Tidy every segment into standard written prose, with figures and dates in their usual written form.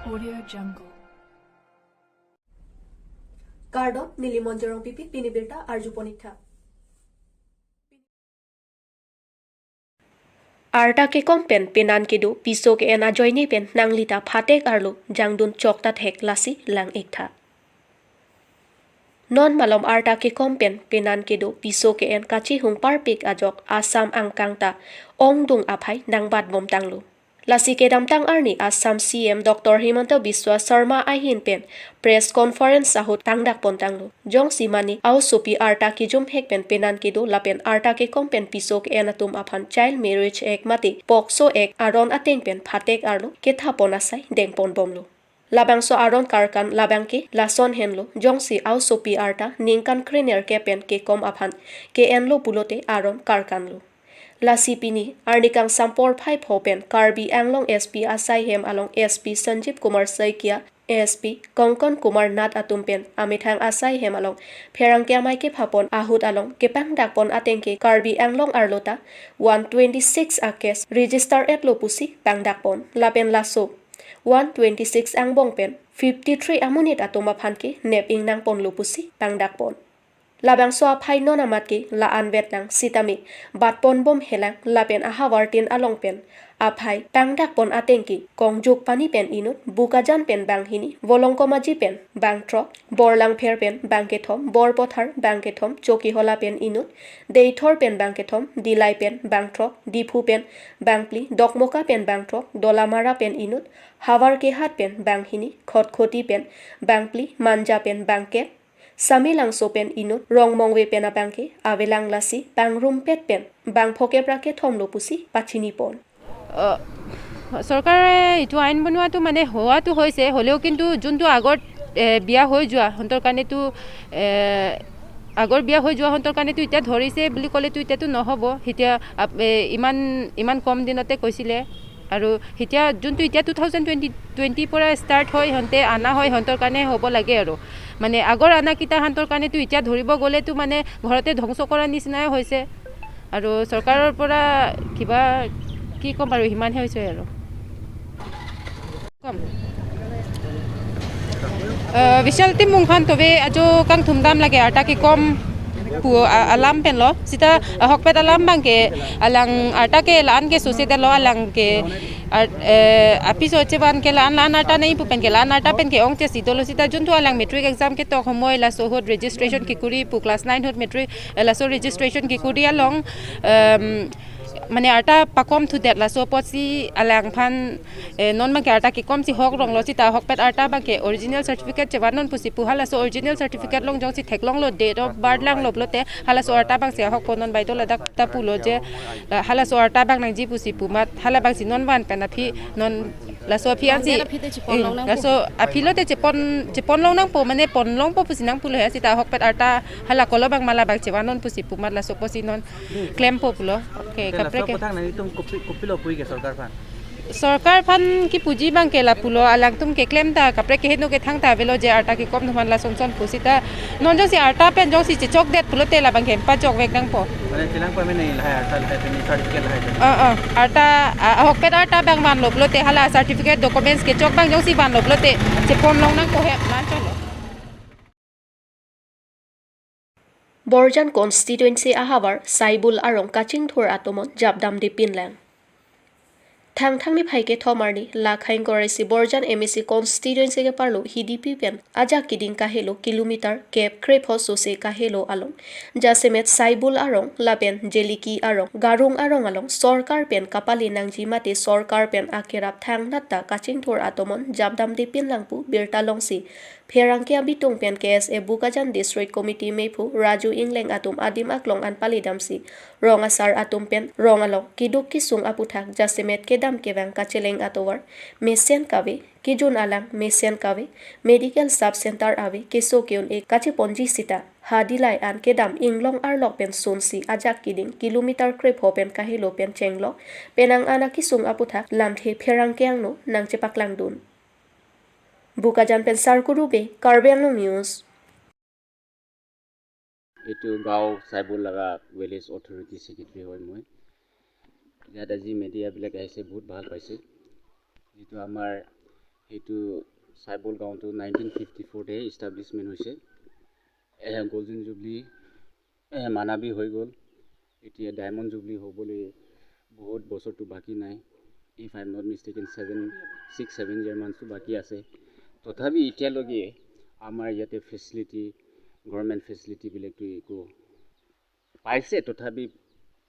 Audio Jungle. Kardo Nilimonjerong Pipi Pinibirta Arjuponitha. Arta ke kompen penan kedo piso ke ena joine pen nanglita phatek arlo jangdun chokta thek lasi lang ektha. Non malom arta ke kompen penan kedo piso ke en kachi hung parpik ajok asam angkangta ongdung aphai nangbat bom tanglo. Lasi ke damtang arni Assam CM Dr. Himanta Biswa Sharma ahin pen press conference sahut tangdak pontanglo. Jong simani au sopi arta ki jum hek pen penan kido lapen arta ke kompen pisok enatum aphan child marriage ek mati pokso ek aron ateng pen phatek arlo ke thaponasai dengpon bomlo. Labang so aron karkan labang ke lason henlo jongsi au sopi arta ningkan krener ke pen ke kom aphan ke enlo pulote aron karkanlo. Lasi pini arnikang sampor pipe hopen Karbi Anglong SP asai hem along SP Sanjeev Kumar Saikia SP Kongkon Kumar Nat atumpen amithang asai hem along pherang ke amai ke phapon ahut along kepang dakpon atengke Karbi Anglong arlota 126 akes register et lopusi pang dakpon lapen laso 126 angbong pen 53 amunit atoma phanke nep ingnang pon lopusi pang dakpon. Labang so aphai non amatki la anvet nang sitami batpon bom helang lapen ahawartin along pen aphai pangdak pon atengki kongjok pani pen inut bukajan pen banghini volongkomaji pen bangtro borlang pher pen bangkethom borpothar bangkethom choki hola pen inut deithor pen bangkethom dilai pen bangtro diphu pen bangpli dokmoka pen bangtro dolamara pen inut hawar ke hat pen banghini khotkhoti pen bangpli manja pen bangket Samilang sopen inut rong mongwe pena bangke avelang lasi bang rumpet pen bang phoke prake thomlo pusi pachini pon. চৰকাৰে এইটো আইন বনোৱাটো মানে হোৱাটো হৈছে হ'লেও কিন্তু যোনটো আগত বিয়া হৈ যোৱা হন্তৰ কাৰণেতো আগৰ বিয়া হৈ যোৱা হন্তৰ কাৰণেতো এতিয়া ধৰিছে বুলি ক'লেতো এতিয়াতো নহ'ব এতিয়া ইমান কম দিনতে কৈছিলে আৰু এতিয়া যোনটো এতিয়া 2020 পৰা ষ্টাৰ্ট হয় হন্তে আনা হয় হন্তৰ কাৰণে হ'ব লাগে আৰু মানে আগৰ আনা কিটা হন্তৰ কাৰণেতো এতিয়া ধৰিব গ'লেতো মানে ঘৰতে ধ্বংস কৰাৰ নিচিনাই হৈছে আৰু চৰকাৰৰ পৰা কিবা কি ক'ম আৰু সিমানহে হৈছে আৰু Visyalti munghan tobe ajo kang thumdam lage ata ki kom pu alam pen lo sita hokpet alam bang ke alang ata ke lan ke societe lo alang ke apiso cheban ke lan ata nei pu pen ke lan ata pen ke ong te sidolo sita juntu alang metric exam ke to homoy la sohot registration ki kuri pu class 9 hot metric la so registration ki kuri along মানে আটা পাকম থু দেট লাসো পসি আলাং ফান নন মাকে আটা কি কম সি হক রং লসি তা হক পেট আটা বাকে অরিজিনাল সার্টিফিকেট চেবা নন পুসি পু হালাসো অরিজিনাল সার্টিফিকেট লং জং সি থেকলং লো ডেট অফ বার্থ লাং লবলতে হালাসো আটা বাং সি হক পনন বাইতো লাদা তা পুলো যে হালাসো আটা বাং নাং জি পুসি পু মাত হালা বাং সি নন বান পেনা ফি নন লাসো ফি আনসি লাসো আফিলোতে চেপন লং নাং পো মানে পন লং পো পুসি নাং পুলো হে সি তা হক পেট আটা হালা কলো বাং মালা বাং চেবা নন পুসি পু মাত লাসো পসি নন ক্লেম পো পুলো ওকে सरकार फन की पूजी बंग के ला पुलो अलग तुम के क्लेम ता कपरे के हेनो के थंग ता वेलो जे आटा की कम धमन ला सोंसन पुसिता नॉन जो सी आटा पेन जो सी चौक देत पुलो तेला बंग के पा चौक वेक दंग पो माने चिलांग पे में नहीं ला आटा ला पे नहीं सर्टिफिकेट ला आटा हक पे आटा बंग मान लो पुलो ते हला सर्टिफिकेट डॉक्यूमेंट्स के चौक बंग जो सी बान लो पुलो ते से फोन लोंग नंग को है मान चलो Borjan constituency ahabar Saibul arong kaching thor atomon jabdam de pinlang. Thangni phaike thomarni lakhain koresi Borjan MEC constituency ke parlo HDP pen aja kiding kahelo kilometer kep krepho sose kahelo along jasemet Saibul arong lapen jeliki arong garung arong along sorkar pen kapali nangji mate sorkar pen akerap thangnatta kaching thor atomon jabdam de pinlangpu birtalongsi Pherangkia bitung pen KSA Bukajan District Committee mepu Raju Ingleng atum adim aklong an palidamsi rong asar atum pen rong along kiduk kisung aputhak jasemet kedam kevang kacheleng atowar mesian kawe kijun alang mesian kawe medical sub center ave kesokyun ek kache ponji sita hadilai an kedam inglong arlok pen sonsi ajak kiding kilometer krep hopen kahilo pen chenglo penang ana kisung aputhak lamthe pherangkyang no nangche paklang dun Bukajan pen sarkurube Karbi Anglong News Itu gaঁও Saibul laga village authority secretary হয় মই ইয়াত আজি media বিলাক আহিছে বহুত ভাল পাইছে যেটো আমাৰ সেইটো চাইবল গাঁওটো 1954 এষ্টাব্লিছমেণ্ট হৈছে গোল্ডেন জুবলি মানাবী হৈ গ'ল এতিয়া ডায়মণ্ড জুবলি হ'বলৈ বহুত বছৰটো বাকী নাই ইফ আই এম নট মিষ্টেকেন 6-7 ইয়াৰ মানটো বাকী আছে তথাপি এতিয়ালৈকে আমাৰ ইয়াতে ফেচিলিটি গভৰ্ণমেণ্ট ফেচিলিটিবিলাকতো একো পাইছে তথাপি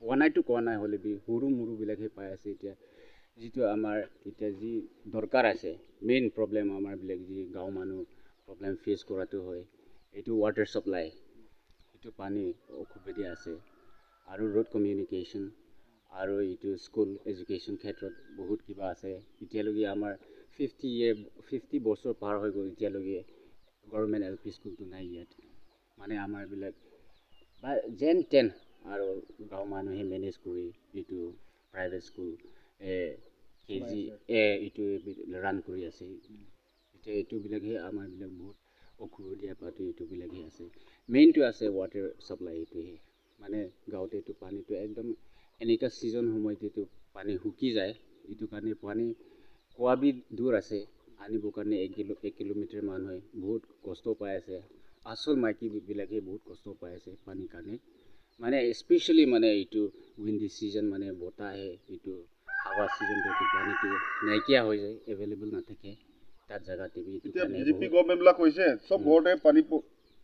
পোৱা নাইতো কোৱা নাই হ'লে বি সৰু মৰুবিলাকহে পাই আছে এতিয়া যিটো আমাৰ এতিয়া যি দৰকাৰ আছে মেইন প্ৰব্লেম আমাৰবিলাক যি গাঁও মানুহ প্ৰব্লেম ফেচ কৰাটো হয় এইটো ৱাটাৰ ছাপ্লাই এইটো পানী অসুবিধা আছে আৰু ৰোড কমিউনিকেশ্যন আৰু এইটো স্কুল এডুকেশ্যন ক্ষেত্ৰত বহুত কিবা আছে এতিয়ালৈকে আমাৰ 50 বছৰ পাৰ হৈ গ'ল এতিয়ালৈকে গভৰ্ণমেণ্ট এল পি স্কুলটো নাই ইয়াত মানে আমাৰবিলাক বা যেন তেন আৰু গাঁও মানুহে মেনেজ কৰি এইটো প্ৰাইভেট স্কুল KG এইটো ৰান কৰি আছে এতিয়া এইটোবিলাকহে আমাৰবিলাক বহুত অসুবিধা পাতো এইটোবিলাকহে আছে মেইনটো আছে ৱাটাৰ ছাপ্লাই এইটোহে মানে গাঁৱতে এইটো পানীটো একদম এনেকুৱা ছিজন সময়তেতো পানী শুকি যায় এইটো কাৰণে পানী কোৱাবি দূৰ আছে আনিবৰ কাৰণে 1 কিলোমিটাৰ মানুহে বহুত কষ্ট পাই আছে আচল মাইকীবিলাকে বহুত কষ্ট পাই আছে পানীৰ কাৰণে মানে স্পেচিয়েলি মানে এইটো উইণ্ডি ছিজন মানে বতাহ আহে এইটো হাৱা ছিজনটো পানীটো নাইকিয়া হৈ যায় এভেইলেবল নাথাকে তাত জেগাতে এতিয়া বিজেপি গভৰ্ণমেণ্টবিলাক কৈছে চব ঘৰতে পানী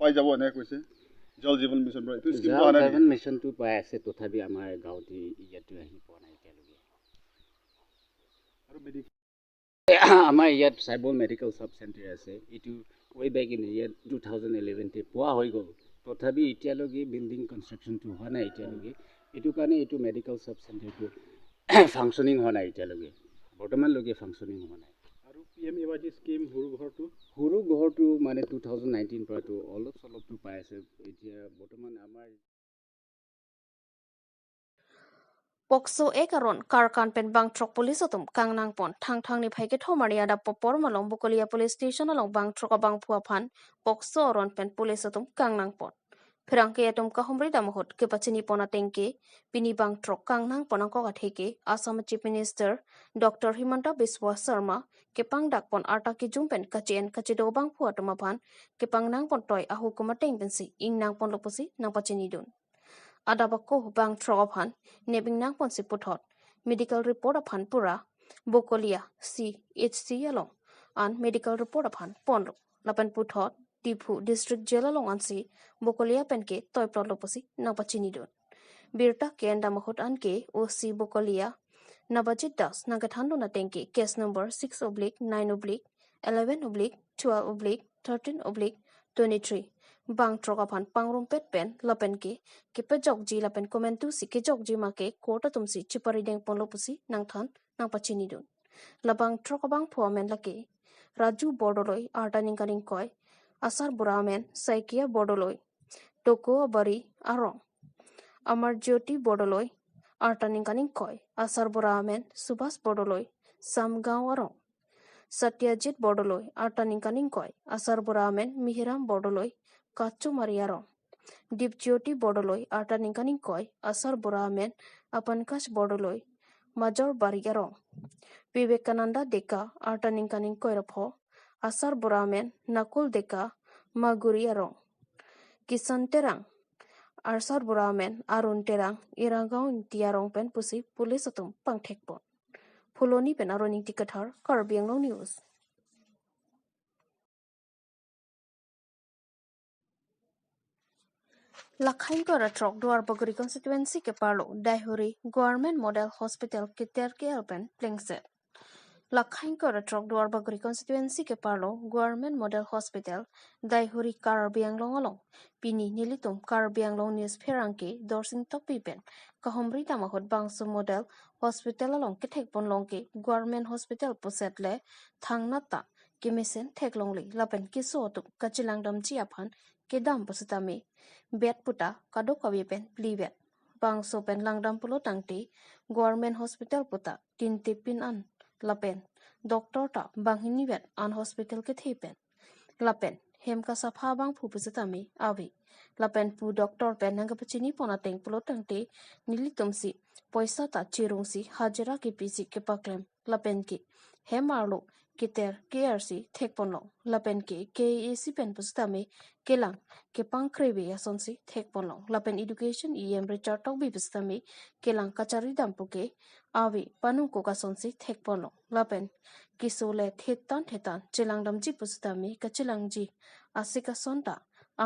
পাই যাব এনেকৈ কৈছে জল জীৱন মিছন এইটো স্কিমটো জল আনে জীৱন মিছনটো পাই আছে তথাপি আমাৰ গাঁৱতে ইয়াতো আহি পোৱা নাই এতিয়ালৈকে আৰু মেডিকেল আমাৰ ইয়াত চাইবল মেডিকেল চাব চেণ্টাৰ আছে এইটো ৱে বেক ইন ইয়াত 2011 পোৱা হৈ গ'ল তথাপি এতিয়ালৈকে বিল্ডিং কনষ্ট্ৰাকশ্যনটো হোৱা নাই এতিয়ালৈকে এইটো কাৰণে এইটো মেডিকেল চাব চেণ্টাৰটো ফাংচনিং হোৱা নাই এতিয়ালৈকে বৰ্তমানলৈকে ফাংচনিং হোৱা নাই আৰু PMAY স্কিম সৰু ঘৰটো মানে 2019 পৰাতো অলপ চলপটো পাই আছে এতিয়া বৰ্তমান আমাৰ Pokso ekaron karkan pen bang trok police otum kangnang pon thang ni phaike thomari ada popor malong bukolia police station along bang trok bang phuaphan pokso oron pen police otum kangnang pon Phirangke atom kahumri damohot ke pachini pona tengke pini bang trok kangnang ponang ko gatheke Assam Chief Minister Dr. Himanta Biswa Sharma ke pangdak pon arta ki jumpen kachen kachido bang phuatuma phan ke pangnang pon toy ahu kuma teng pensi ingnang pon loposi nang pachini dun Adabako bang trogophan nebing nang pon si puthot medical report aphan pura bokolia CHC along an medical report aphan pon lapan puthot Tiphu district jail along an si bokolia penke toy proloposi napachini don birta ke andamahot anke OC bokolia Nabajit Das nangathandu na tenke case number 6/9/11/12/13/23 bang trogaphan pangrum pet pen lapen ke pejok ji lapen komentu si ke jok ji ma ke kota tumsi chipari deng polopusi nang than nang pachini dun labang trogabang phomen lake Raju Bordoloi artaning kaning koi asar buramen saikia Bordoloi toko bari arong Amar Jyoti Bordoloi artaning kaning koi asar buramen Subhas Bordoloi samgaon arong Satyajit Bordoloi artaning kaning koi asar buramen Mihiram Bordoloi Kachu Mariarong Dipjyoti Bordoloi artaning kaning koi asar buramen Apankash Bordoloi Major Bariarong Vivekananda Deka artaning kaning koi rapho asar buramen Nakul Deka Maguriarong Kisan Terang Arsar buramen Arun Terang Iragaon Tiarong pen pusi police atum pangthekpon Puloni pen aroning tikathar Karbi Anglong News Lakhain ko ratrok duar baguri constituency ke parlo Daihuri Government Model Hospital ke terke alpen plengset Lakhain ko ratrok duar baguri constituency ke parlo Government Model Hospital Daihuri Karbi Anglong along pini nilitum Karbi Anglong News pherangke dorsing topi pen kahomri tamahot bangsu Model Hospital along ke thekpon longke Government Hospital pusetle thangnata ke mesen theklongli lapen ke sotu kachilangdam chi aphan ke dam pasutame bet puta kado kawi pen plivet bangso pen langdam pulo tangti Government Hospital puta tinti pin an lapen doktor ta banghini vet an hospital ke thepen lapen hemka sapha bang phu pasutame avi lapen pu doktor pen nanga pachini pona teng pulo tangti nilitumsi poisa ta chirungsi hajara ke pisi ke paklem lapen ki hemarlo Kiter KRC thek ponlong lapen ke KAC pen pustame kelang ke pangkrebe asonsi thek ponlong lapen education EM Richard Togbi pustame kelang kachari dampuke awe panung ko kasonsi thek ponlong lapen kisole thetan chilang damji pustame kachilang ji asika sonta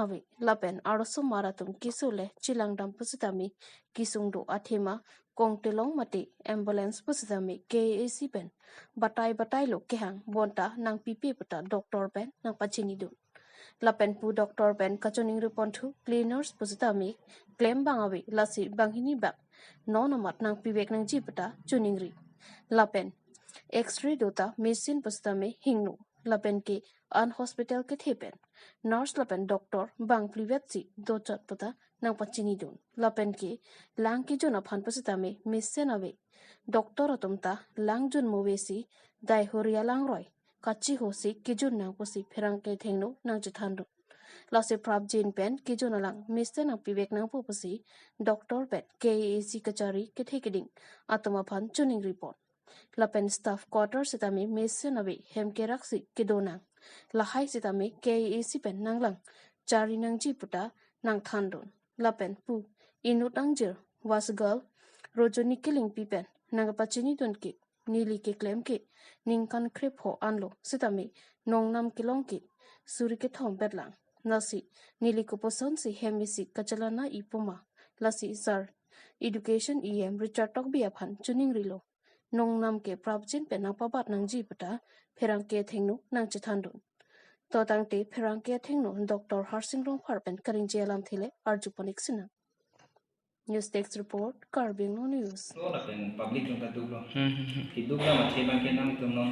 awe lapen aroso maratum kisole chilang dam pustame kisungdo athema kongtelong mati ambulance pustame KAC pen batai lo kehang bonta nang pipi peta doktor pen nang pachini dun lapen pu doktor pen kachoning rupon thu cleaners pusita mi claim bangawi lasi banghini bak non amat nang pibek nang jipeta chuning ri lapen x-ray dota machine pusita mi hingnu lapen ke an hospital ke thepen nurse lapen doktor bang privet si do chat puta nang pachini dun lapen ke lang ki jona phan pusita mi machine awe doktor atumta lang jun movesi dai horia lang roi kachi hosi kijun nang posi pherang ke thengno nang chithandu lase prab jin pen kijun alang miste nang pibek nang posi doktor pen KAC kachari ke thekeding atoma phan chuning report lapen staff quarter sitami miste nawe hem ke raksi kidonang lahai sitami KAC pen nanglang chari nang ji puta nang thandun lapen pu inut angjir was girl rojoni killing pipen nang pachini tunki nili ke claim ke ningkan krep ho anlo sitami nongnam kilong ke suri ke thom betlang nasi nili ko poson si hemisi kachalana ipoma lasi sir education EM Richard Togbi aphan chuning rilo nongnam ke prabjin pe nang pabat nang ji pata pherang ke thengnu nang chithandu to tangte pherang ke thengnu Dr. Harsingrong Pharpen karing jelam thile arjuponik sina News Text Report, Karbi Anglong News. Lo làเป็น public ตรงตะดุกlo ที่ดุกแล้วมาเทบางแค่นั่งตรงนั้น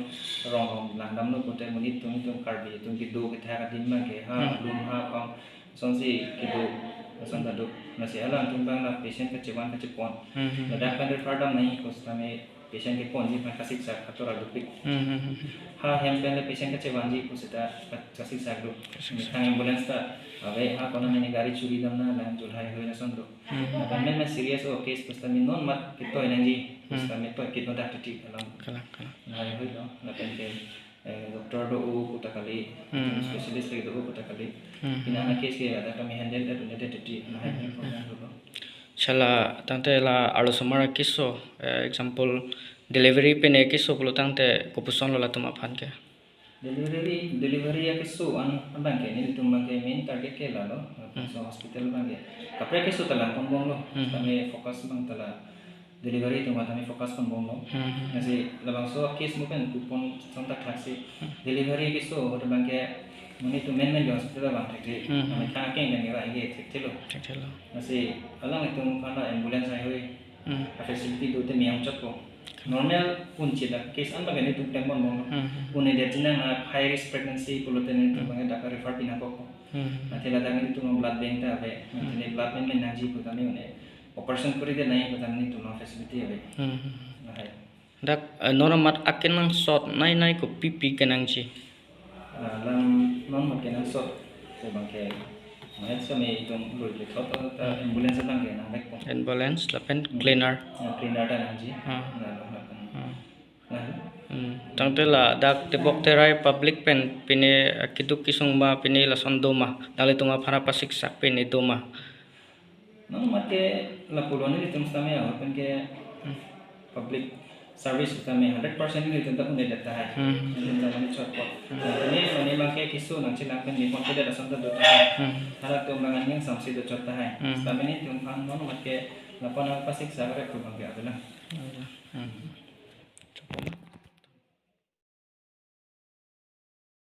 รองหลังดำโนคนแต่มันนี่ตรงKarbi ตรงที่ดุกแท้กันดิ้นบางแค่ลุมกองสองสี่ที่ดุสันตะดุกนั่นสิอะไรตรงบางละ patient ก็จะวันก็จะปอนแล้วดักกันเดือดฟ้าดำนี่ก็สามารถ patient ก็ปอนที่มันkasih sak atau radu pik hem pen le patientก็จะวันที่ก็สุดท้ายkasih sak doทาง ambulance ta awe kono mene gari churi damna lang julhai hoina sondro men men serious o case pustami non mat kito enangi pustami to kito dak titi alam kala hai hoilo na pen doktor do u kutakali specialist do u kutakali ina na case ke ada kami handle da unit titi na hai program do chala tante la alo somara kiso example delivery pe ne kiso pulo tante kopuson lo la tuma phan ke delivery ya kesu an bangke ni tumbang ke main target ke lalo so hospital bangke kapre kesu talang pembong lo kami fokus bang tala delivery tu kami fokus pembong lo nasi labang so case mungkin kupon contact taksi delivery kesu hoda bangke muni tu main hospital bang tekri kami kake ngi ra ige tekelo nasi alang itu kana ambulance ai hoi facility tu te miang chapko normal kunci dah case an bagani tu tempon bong pune dia tinang high risk pregnancy puluten itu bangai dak refer pinang kok nanti la dangi tu blood bank ta ave nanti blood bank men naji ko tani une operation kuri dia naik ko tani tu no facility ave dak noramat akenang shot nai ko pipi kenang chi lam non mat kenang shot ko bangke Mayat kami itu boleh thot ambulance bang ke nang ko ambulance lapen cleaner ta naji tangte la dak tebok terai public pen pine kiduk kisung ma pine la sondoma dale tunga phara pasik sak pine doma non mate la pulone itu mustame ya pen ke public service kami 100% ni tentang unde data hai tentang mani chatbot ini mani bangke kisu nang chilang pen ni konte da santa do hai harap tu mangan yang samsi do chat hai kami ni tentang non mate lapana pasik sagre ko bangke adala